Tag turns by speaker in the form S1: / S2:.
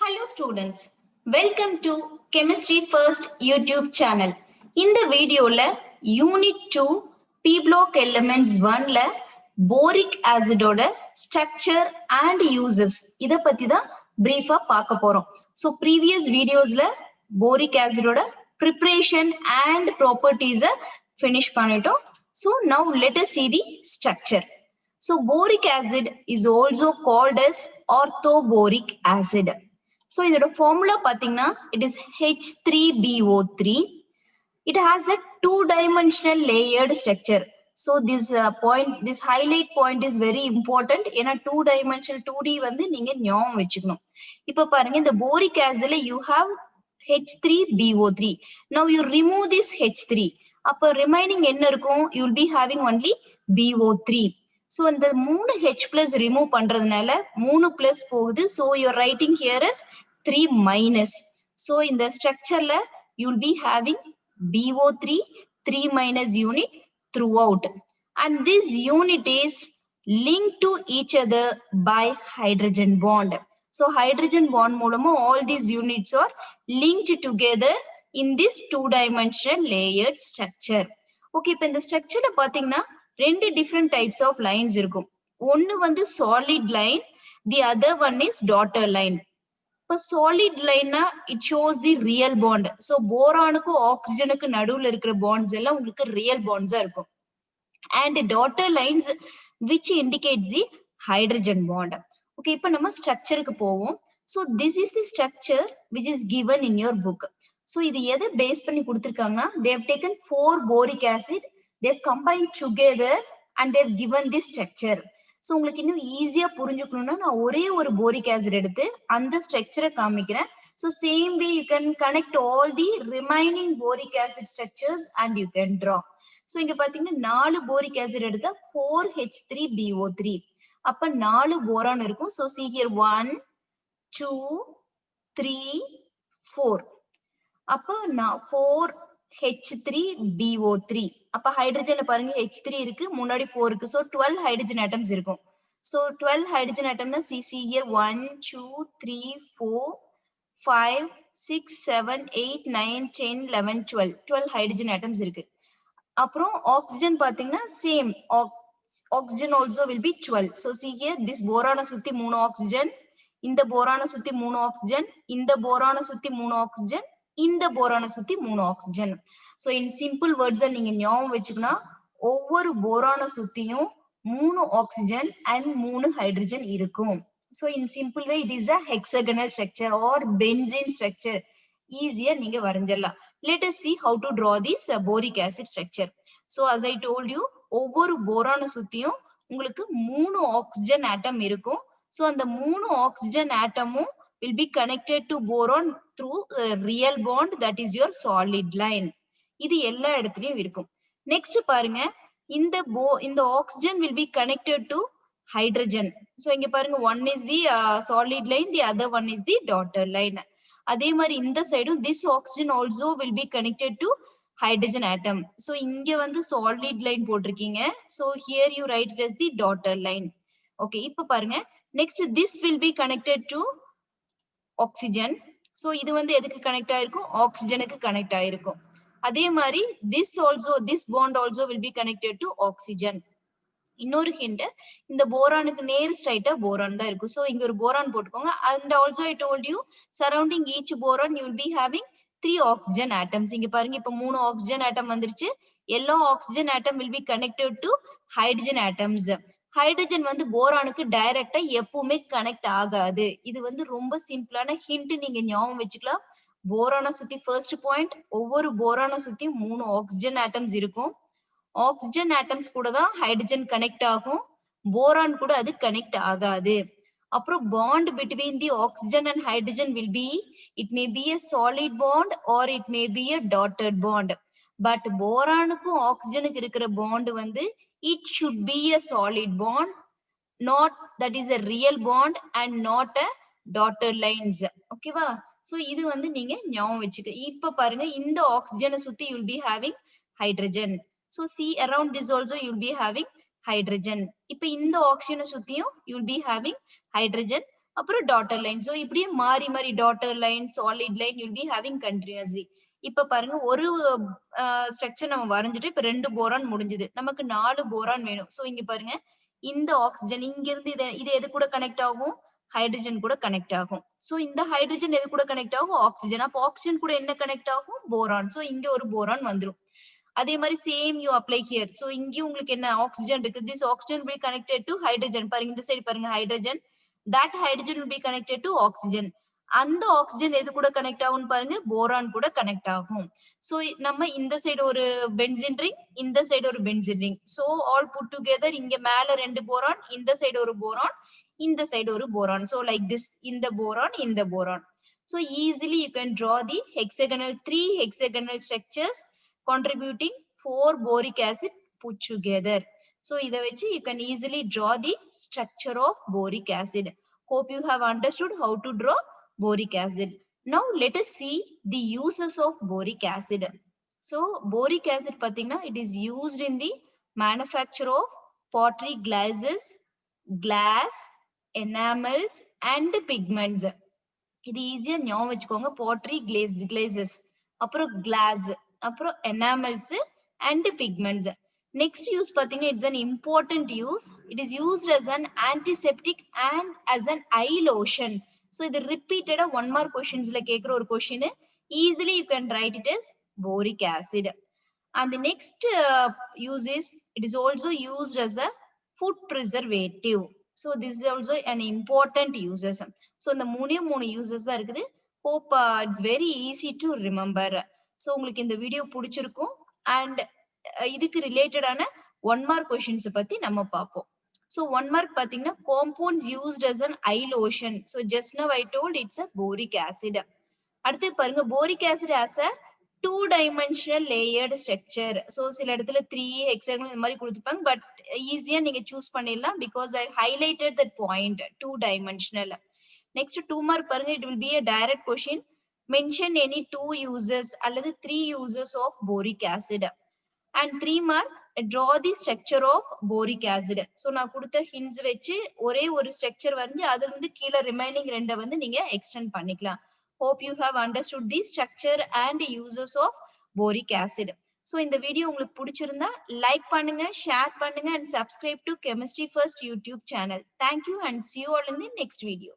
S1: Hello students, welcome to Chemistry First YouTube channel. இந்த வீடியோல Unit 2 P Block Elements 1ல Boric acid ஓட structure and uses இத பத்தி தான் பிரீஃபா பார்க்க போறோம். So previous videosல Boric acid ஓட preparation and properties finish பண்ணிட்டோம். So now let us see the structure. So boric acid is also called as orthoboric acid. So இதோட formula பாத்தீங்கன்னா it is H3BO3. It has a two-dimensional layered structure. So this highlight point is very important. ஏன்னா 2-dimensional 2D வந்து நீங்க ஞாபகம் வச்சுக்கணும். இப்ப பாருங்க இந்த boric acidல you have H3BO3. Now you remove this H3. அப்ப remaining என்ன இருக்கும்? You will be having only BO3. So இந்த 3 H plus remove பண்றதுனால 3 plus போகுது. So you're writing here as 3 minus. So in the structureல you will be having BO3 3 minus unit throughout. And this unit is linked to each other by hydrogen bond. So hydrogen bond மூலமா all these units are linked together in this two-dimensional layered structure. Okay, இப்ப இந்த structureல பாத்தீங்கன்னா ரெண்டு different types of lines இருக்கும். ஒன்னு வந்து solid line, the other one is dotted line. இப்ப solid line it shows the real bond. So போரானுக்கும் ஆக்சிஜனுக்கு நடுவுல இருக்கிற bonds எல்லாம் உங்களுக்கு real bonds இருக்கும். And dotted lines which indicates the hydrogen bond. Okay, இப்ப நம்ம structureக்கு போவோம். So this is the structure which is given in your book. So இது எதை பேஸ் பண்ணி கொடுத்திருக்காங்கன்னா they have taken 4 boric acid, they have combined together and they have given this structure. So உங்களுக்கு இன்னும் ஈஸியா புரிஞ்சுக்கணும்னா நான் ஒரே ஒரு boric acid எடுத்து அந்த ஸ்ட்ரக்சரை காமிக்கிறேன். So same way you can connect all the remaining boric acid structures and you can draw. So இங்க பாத்தீங்கன்னா 4 boric acid எடுத்தா 4H3BO3. அப்ப 4 போரான் இருக்கும். So see here 1 2 3 4. அப்ப 4H3BO3. அப்ப ஹைட்ரஜன்ல பாருங்க H3 இருக்கு, முன்னாடி 4 இருக்கு. So 12 hydrogen atoms இருக்கும். So 12 hydrogen atomனா see here 1 2 3 4 5 6 7 8 9 10 11 12 12 hydrogen atoms இருக்கு. அப்புறம் ஆக்சிஜன் பாத்தீங்கன்னா same, oxygen also will be 12. So see here this போரான சுத்தி 3 ஆக்சிஜன், இந்த போரான சுத்தி 3 ஆக்சிஜன், இந்த போரான சுத்தி 3 ஆக்சிஜன், இந்த போரான சுத்தி 3 oxygen. So in simple words நீங்க ஞாபகம் வச்சுக்கணும், ஒவ்வொரு போரான சுத்தியும் 3 ஆக்சிஜன் and 3 ஹைட்ரஜன் இருக்கும். So in simple way it is a hexagonal structure or benzene structure. ஈஸியா நீங்க வரைஞ்சிடலாம். Let us see how to draw this boric acid structure. So as I told you, ஒவ்வொரு போரான சுத்தியும் உங்களுக்கு 3 ஆக்சிஜன் ஆட்டம் இருக்கும். So அந்த 3 oxygen ஆட்டமும் will be connected to boron through a real bond, that is your solid line. இது எல்லா இடத்துலயும் இருக்கும். Next பாருங்க, இந்த oxygen will be connected to hydrogen. So இங்க பாருங்க one is the solid line, the other one is the dotted line. அதே மாதிரி இந்த சைடும் this oxygen also will be connected to hydrogen atom. So இங்க வந்து solid line போட்டிருக்கீங்க. So here you write it as the dotted line. Okay, இப்ப பாருங்க next this will be connected to oxygen. So இது வந்து எதுக்கு கனெக்ட் ஆயிருக்கும்? ஆக்சிஜனுக்கு connect ஆயிருக்கும். அதே மாதிரி this bond also will be connected to oxygen. இன்னொரு ஹிண்ட், இந்த போரானுக்கு நேர் ஸ்ட்ரைட்டா போரான் தான் இருக்கும். So இங்க ஒரு போரான் போட்டுக்கோங்க. And also I told you surrounding each boron you will be having 3 oxygen atoms. இங்க பாருங்க இப்ப 3 ஆக்சிஜன் ஆட்டம் வந்துருச்சு. எல்லா oxygen atom will be connected to hydrogen atoms. Hydrogen வந்து போரானுக்கு டைரக்டா எப்பவுமே கனெக்ட் ஆகாது. இது வந்து ரொம்ப சிம்பிளான ஹிண்ட், நீங்க ஞாபகம் வச்சுக்கலாம். போரான சுத்தி ஃபர்ஸ்ட் பாயிண்ட், ஒவ்வொரு போரான சுத்தி 3 ஆக்சிஜன் ஆட்டம்ஸ் இருக்கும். ஆக்சிஜன் ஆட்டம்ஸ் கூட தான் ஹைட்ரஜன் கனெக்ட் ஆகும், போரான் கூட அது கனெக்ட் ஆகாது. அப்புறம் bond between the oxygen and hydrogen will be, it may be a solid bond or it may be a dotted bond. But போரானுக்கும் ஆக்சிஜனுக்கு இருக்கிற பாண்ட் வந்து it should be a solid bond, not that is a real bond and not a dotted lines. ஓகேவா? So இது வந்து நீங்க ஞாபகம் வச்சுக்க. இப்ப பாருங்க இந்த ஆக்சிஜனை சுத்தி you will be having hydrogen. So see around this also you will be having hydrogen. இப்ப இந்த ஆக்சிஜனை சுத்தியும் you will be having hydrogen. அப்புறம் டாட்டர் லைன். ஸோ இப்படியே மாறி மாறி daughter line, solid line you'll be having continuously. இப்ப பாருங்க ஒரு ஸ்ட்ரக்சர் நம்ம வரைஞ்சிட்டு இப்ப 2 போரான் முடிஞ்சது. நமக்கு 4 போரான் வேணும். ஸோ இங்க பாருங்க இந்த ஆக்சிஜன் இங்க இருந்து இது எது கூட கனெக்ட் ஆகும்? ஹைட்ரஜன் கூட கனெக்ட் ஆகும். ஸோ இந்த ஹைட்ரஜன் எது கூட கனெக்ட் ஆகும்? ஆக்சிஜன். அப்போ ஆக்சிஜன் கூட என்ன கனெக்ட் ஆகும்? போரான். ஸோ இங்க ஒரு போரான் வந்துரும். அதே மாதிரி same you apply here. So இங்கேயும் உங்களுக்கு என்ன ஆக்சிஜன் இருக்கு. This oxygen will be connected to hydrogen. பாருங்க இந்த சைடு பாருங்க hydrogen. that hydrogen will be connected to oxygen. அந்த ஆக்சிஜன் எது கூட கனெக்ட் ஆகும் பாருங்க? போரான் கூட கனெக்ட் ஆகும். சோ நம்ம இந்த சைடு ஒரு பென்சீன் ரிங், இந்த சைடு ஒரு benzene ring. So all put together இங்க மேல 2 போரான், இந்த சைடு ஒரு போரான், இந்த சைடு ஒரு போரான். சோ லைக் திஸ், இந்த போரான், இந்த boron. So easily you can draw the hexagonal 3 hexagonal structures contributing 4 boric acid put together. So இத வச்சு you can easily draw the structure of boric acid. Hope you have understood how to draw boric acid. Now let us see the uses of boric acid. So boric acid pathina, it is used in the manufacture of pottery glazes, glass, enamels and pigments. இது ஈஸியா ஞாபகம் வச்சுக்கோங்க. pottery glazes, அப்புறம் glass, அப்புறம் enamels and pigments. Next use பாத்தீங்க, it's an important use. It is used as an antiseptic and as an eye lotion. So இது repeated 1 mark questionsல கேக்குற ஒரு question. Easily you can write it as boric acid. And the next use is, it is also used as a food preservative. So this is also an important uses. So இந்த மூணே uses தான் இருக்குது. Hope it's very easy to remember. So உங்களுக்கு இந்த video பிடிச்சிருக்கும். And இதுக்கு ரிலேட்டடான 1 mark questions பத்தி நம்ம பார்ப்போம். So 1 mark பாத்தீங்கன்னா compounds used as an eye lotion. So just now I told it's a boric acid. அடுத்து பாருங்க boric acid as a 2-dimensional layered structure. So சில இடத்துல 3 hexagonal இந்த மாதிரி கொடுத்துப்பாங்க. But ஈஸியா நீங்க choose பண்ணிடலாம் because I highlighted that point 2-dimensional. Next 2 mark பாருங்க, it will be a direct question. Mention any 2 uses அல்லது 3 uses of boric acid. And 3 mark, draw the structure of boric acid. So நான் கொடுத்த hints வச்சு ஒரே ஒரு structure வரைஞ்சு அதுல இருந்து கீழ remaining 2 வந்து நீங்க extend பண்ணிக்கலாம். Hope you have understood the structure and uses of boric acid. So இந்த வீடியோ உங்களுக்கு பிடிச்சிருந்தா லைக் பண்ணுங்க, ஷேர் பண்ணுங்க and subscribe to Chemistry First YouTube channel. Thank you and see you all in the next video.